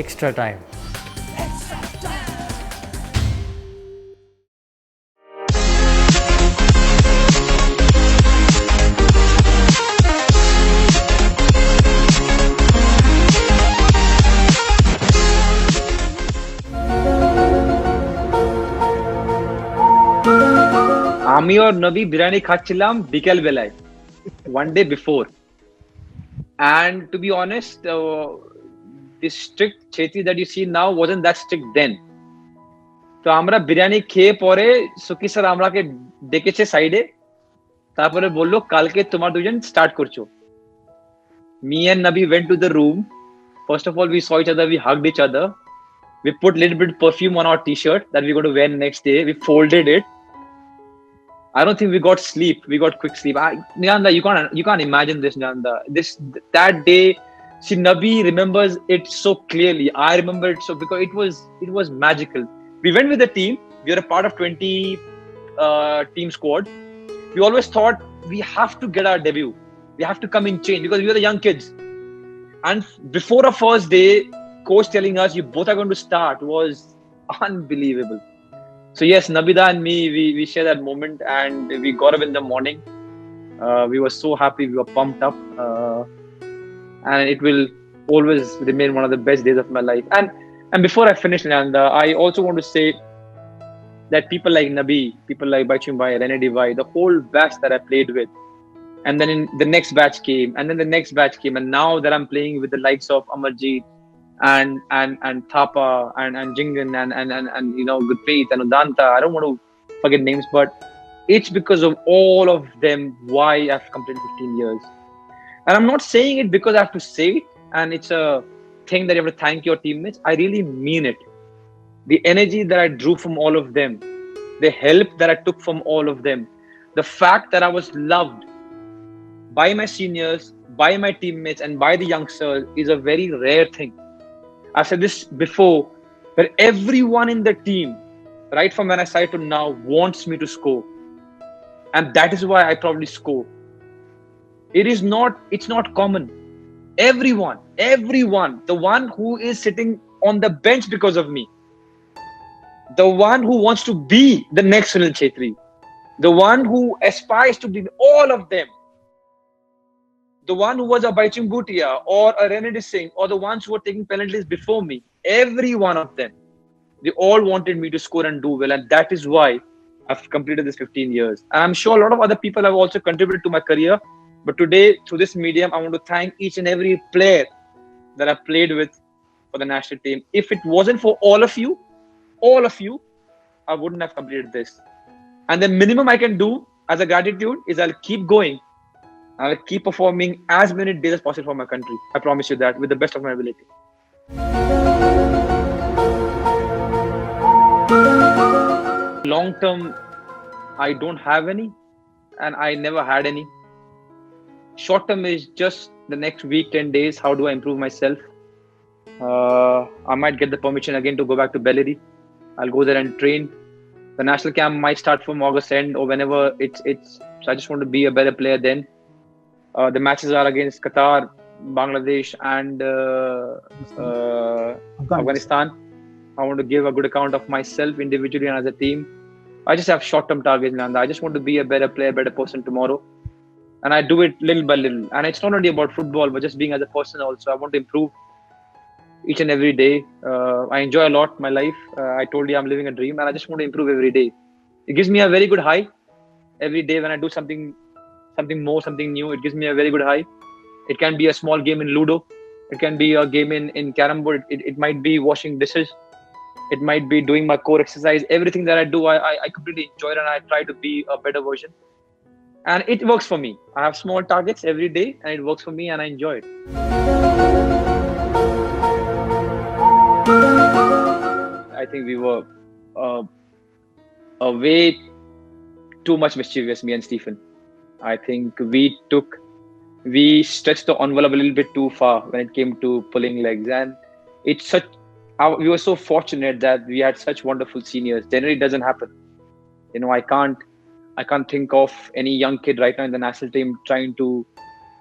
extra time. আমি আর নবী বিরিয়ানি খাচ্ছিলাম বিকেল বেলায় one day before, and to be honest, the strict Chhetri that you see now wasn't that strict then. তো আমরা বিরিয়ানি খেয়ে পরে সুকি স্যার আমরাকে ডেকেছে সাইডে, তারপরে বললো কালকে তোমার দুজন স্টার্ট করছো। Me and Nabi went to the room. First of all, we saw each other, we hugged each other, we put a little bit perfume on our t-shirt that we're going to wear next day, we folded it. I don't think we got sleep. We got quick sleep. Nanda, you can't imagine this, Nanda. That day, see, Nabi remembers it so clearly. I remember it so because it was magical. We went with the team. We were a part of 20 team squad. We always thought we have to get our debut. We have to come in change because we were the young kids. And before our first day, coach telling us you both are going to start was unbelievable. So yes, Nabida and me, we share that moment, and we got up in the morning. We were so happy, we were pumped up, and it will always remain one of the best days of my life. And before I finish, Nanda, I also want to say that people like Nabi, people like Baichung Bhai, Rene Divai, the whole batch that I played with, and then the next batch came, and then the next batch came, and now that I'm playing with the likes of Amarjeet and Thapa and Jingan and you know Gurpreet and Udanta. I don't want to forget names, but it's because of all of them why I've completed 15 years. And I'm not saying it because I have to say it and it's a thing that you have to thank your teammates. I really mean it. The energy that I drew from all of them, the help that I took from all of them, the fact that I was loved by my seniors, by my teammates and by the youngsters is a very rare thing. I've said this before, but everyone in the team, right from when I started to now, wants me to score. And that is why I probably score. It's not common. Everyone, the one who is sitting on the bench because of me, the one who wants to be the next Sunil Chhetri, the one who aspires to be all of them, the one who was a Baichung Bhutia or a Rene Singh or the ones who were taking penalties before me, every one of them, they all wanted me to score and do well. And that is why I've completed this 15 years. And I'm sure a lot of other people have also contributed to my career. But today, through this medium, I want to thank each and every player that I've played with for the national team. If it wasn't for all of you, I wouldn't have completed this. And the minimum I can do as a gratitude is I'll keep going. I'll keep performing as many days as possible for my country. I promise you that with the best of my ability. Long term, I don't have any and I never had any. Short term is just the next week, 10 days. How do I improve myself? I might get the permission again to go back to Bellary. I'll go there and train. The national camp might start from August end or whenever it's. So I just want to be a better player then. The matches are against Qatar, Bangladesh and Afghanistan. I want to give a good account of myself individually and as a team. I just have short-term targets, Nanda. I just want to be a better player, better person tomorrow. And I do it little by little. And it's not only about football, but just being as a person also. I want to improve each and every day. I enjoy a lot my life. I told you I'm living a dream and I just want to improve every day. It gives me a very good high every day when I do something more, something new. It gives me a very good high. It can be a small game in Ludo. It can be a game in Carrom board. It might be washing dishes. It might be doing my core exercise. Everything that I do, I completely enjoy it and I try to be a better version. And it works for me. I have small targets every day and it works for me and I enjoy it. I think we were way too much mischievous, me and Stephen. I think we stretched the envelope a little bit too far when it came to pulling legs. And we were so fortunate that we had such wonderful seniors. Generally, it doesn't happen. You know, I can't think of any young kid right now in the national team trying to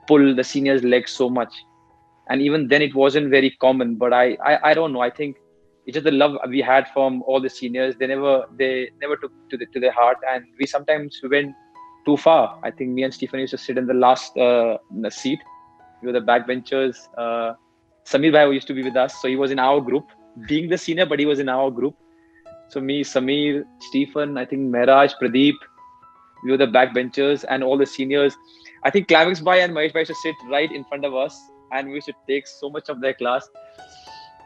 pull the seniors' legs so much. and even then it wasn't very common. But I don't know. I think it's just the love we had from all the seniors. They never took to their heart, and we sometimes went too far. I think me and Stephen used to sit in the last seat. We were the backbenchers. Samir Bhai used to be with us, so he was in our group, being the senior, but he was in our group. So me, Samir, Stephen, I think Mehraj, Pradeep, we were the backbenchers, and all the seniors. I think Climax Bhai and Mahesh Bhai used to sit right in front of us, and we used to take so much of their class.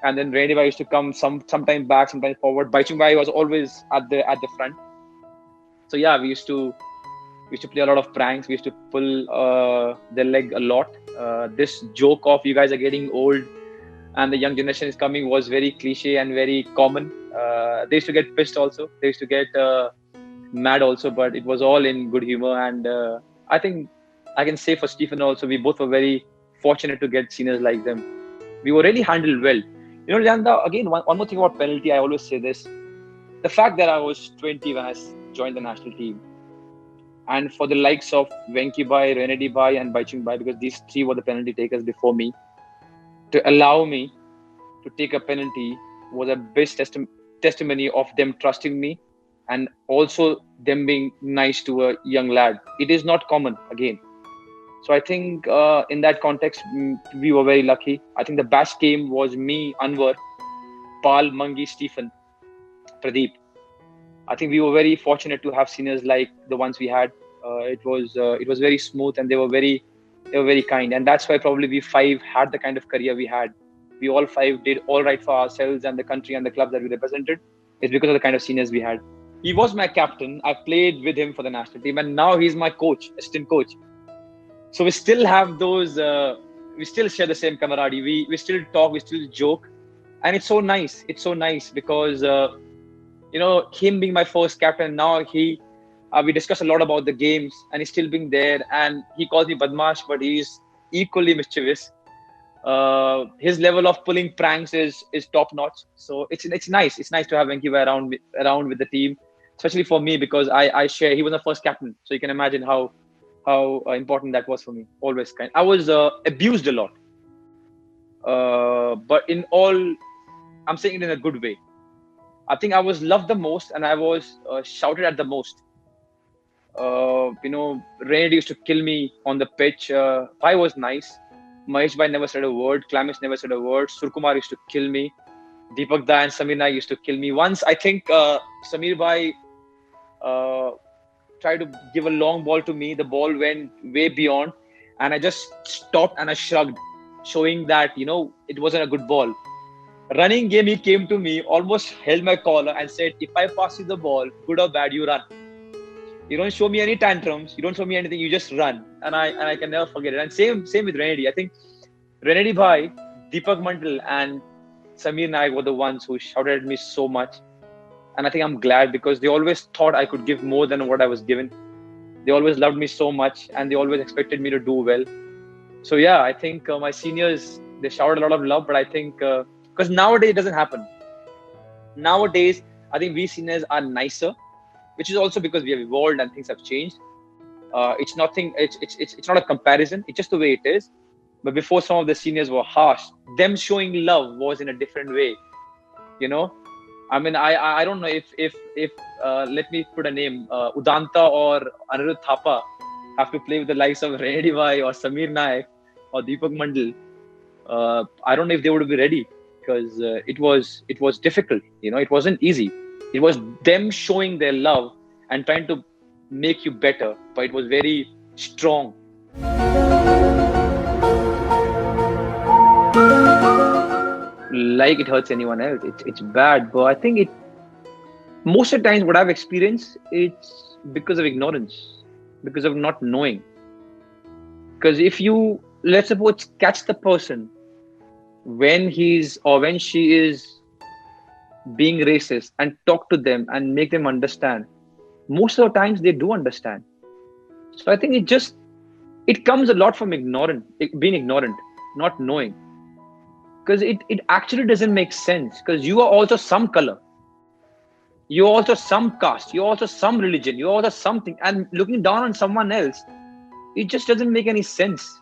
And then Randy Bhai used to come sometime back, sometimes forward. Baichung Bhai was always at the front. So yeah, we used to play a lot of pranks. We used to pull their leg a lot. This joke of you guys are getting old and the young generation is coming was very cliche and very common. They used to get pissed also. They used to get mad also, but it was all in good humor. And I think I can say for Stephen also, we both were very fortunate to get seniors like them. We were really handled well. You know, Jana, again, one more thing about penalty, I always say this. The fact that I was 20 when I joined the national team, and for the likes of Venki Bhai, Renedy Bhai, and Baichung Bhai, because these three were the penalty takers before me, to allow me to take a penalty was a best testimony of them trusting me and also them being nice to a young lad. It is not common again. So I think in that context, we were very lucky. I think the best game was me, Anwar, Pal, Mangi, Stephen, Pradeep. I think we were very fortunate to have seniors like the ones we had. It was very smooth, and they were very kind, and that's why probably we five had the kind of career we had. We all five did all right for ourselves and the country and the club that we represented. It's because of the kind of seniors we had. He was my captain. I played with him for the national team, and now he's my coach, assistant coach. So we still have those. We still share the same camaraderie. We still talk. We still joke, and it's so nice. It's so nice because him being my first captain, now we discuss a lot about the games, and he's still being there. And he calls me Badmash, but he's equally mischievous. His level of pulling pranks is top notch. So it's nice. It's nice to have Venki around with the team, especially for me because I share. He was the first captain, so you can imagine how important that was for me. Always kind. I was abused a lot, but in all, I'm saying it in a good way. I think I was loved the most, and I was shouted at the most. Renedy used to kill me on the pitch. Bhai was nice. Mahesh Bhai never said a word. Klamis never said a word. Surkumar used to kill me. Deepak Da and Samir Naik used to kill me. Once, I think Samir Bhai tried to give a long ball to me. The ball went way beyond, and I just stopped and I shrugged, showing that it wasn't a good ball. Running game, he came to me, almost held my collar and said, "If I pass you the ball, good or bad, you run. You don't show me any tantrums. You don't show me anything. You just run." And I can never forget it. And same with Renedy. I think Renedy Bhai, Deepak Mandal, and Samir Naik were the ones who shouted at me so much. And I think I'm glad because they always thought I could give more than what I was given. They always loved me so much, and they always expected me to do well. So yeah, I think my seniors, they showered a lot of love, but I think because nowadays it doesn't happen. Nowadays, I think we seniors are nicer, which is also because we have evolved and things have changed. It's nothing. It's not a comparison. It's just the way it is. But before, some of the seniors were harsh. Them showing love was in a different way. I mean, I don't know if let me put a name, Udanta or Anirudh Thapa have to play with the likes of Renedy Bhai or Samir Naik or Deepak Mandal. I don't know if they would be ready because it was difficult. It wasn't easy. It was them showing their love and trying to make you better, but it was very strong. Like it hurts anyone else. It's bad, but I think most of the times what I've experienced, it's because of ignorance, because of not knowing. Because if you, let's suppose, catch the person when he's or when she is being racist and talk to them and make them understand, most of the times they do understand. So I think it comes a lot from being ignorant, not knowing. Because it actually doesn't make sense, because you are also some color, you're also some caste, you're also some religion, you're also something, and looking down on someone else, it just doesn't make any sense.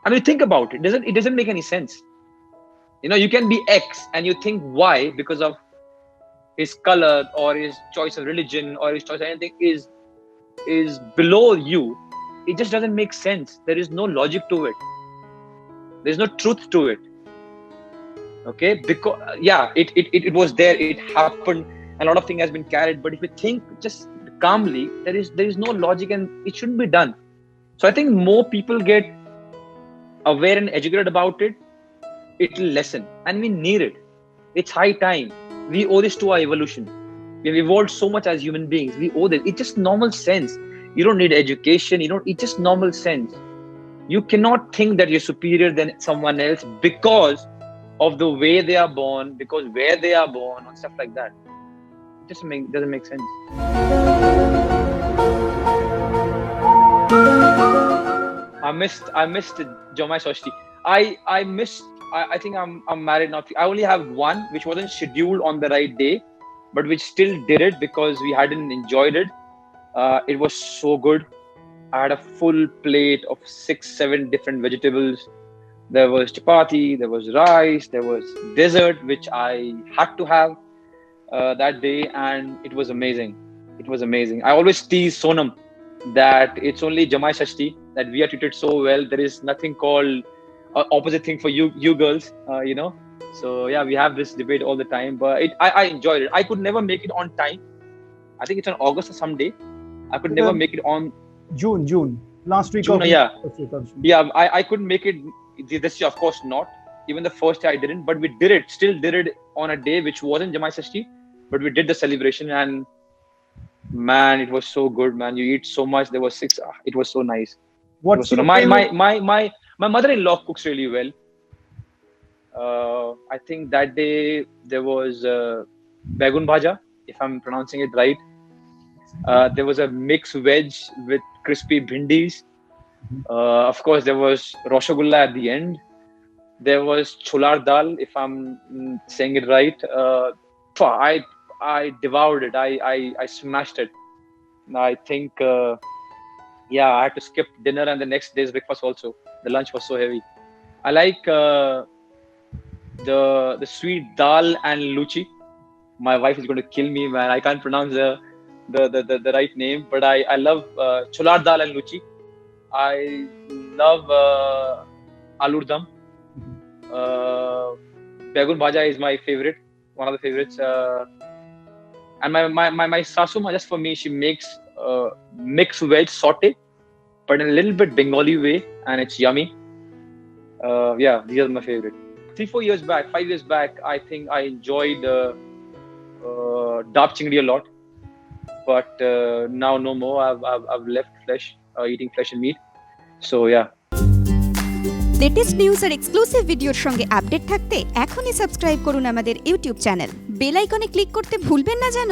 I mean, think about it. It doesn't make any sense. You know, you can be X and you think Y because of his color or his choice of religion or his choice of anything is below you. It just doesn't make sense. There is no logic to it. There's no truth to it. Okay, because it was there, it happened, a lot of things has been carried. But if you think just calmly, there is no logic and it shouldn't be done. So I think more people get aware and educated about it, it will lessen, and we need it. It's high time. We owe this to our evolution. We've evolved so much as human beings. We owe this. It's just normal sense. You don't need education. It's just normal sense. You cannot think that you're superior than someone else because of the way they are born, because where they are born, and stuff like that. It just doesn't make sense. I missed Jamai Soshti. I think I'm married now. I only have one which wasn't scheduled on the right day, but which still did it because we hadn't enjoyed it. It was so good. I had a full plate of 6-7 different vegetables. There was chapati, there was rice, there was dessert, which I had to have that day, and it was amazing. It was amazing. I always tease Sonam that it's only Jamai Shashti that we are treated so well. There is nothing called opposite thing for you girls, So yeah, we have this debate all the time, but I enjoyed it. I could never make it on time. I think it's on August or someday. I could never make it on June. Last week. June, yeah. I couldn't make it this year, of course not. Even the first year I didn't, but we still did it on a day which wasn't Jamai Shashti, but we did the celebration, and man, it was so good, man. You eat so much. There was 6. It was so nice. My mother-in-law cooks really well. I think that day there was Bagun Bhaja, if I'm pronouncing it right. There was a mixed veg with crispy bhindis. Of course, there was Roshagulla at the end. There was cholar dal, if I'm saying it right. I devoured it. I smashed it. I think, I had to skip dinner and the next day's breakfast also. The lunch was so heavy. I like the sweet dal and luchi. My wife is going to kill me, man. I can't pronounce the right name, but I love cholar dal and luchi. I love aloo dum. Bagun bhaja is my favorite, one of the favorites. And my sasuma, just for me, she makes mixed veg saute, but in a little bit Bengali way, and it's yummy. These are my favorite. 5 years back, I think I enjoyed dap chingdi a lot, but now no more. I've left eating flesh and meat. So yeah. Latest news আর exclusive ভিডিওর সঙ্গে update থাকতে এখনই subscribe করুন আমাদের YouTube channel. Bell আইকনে click করতে ভুলবেন না যেন।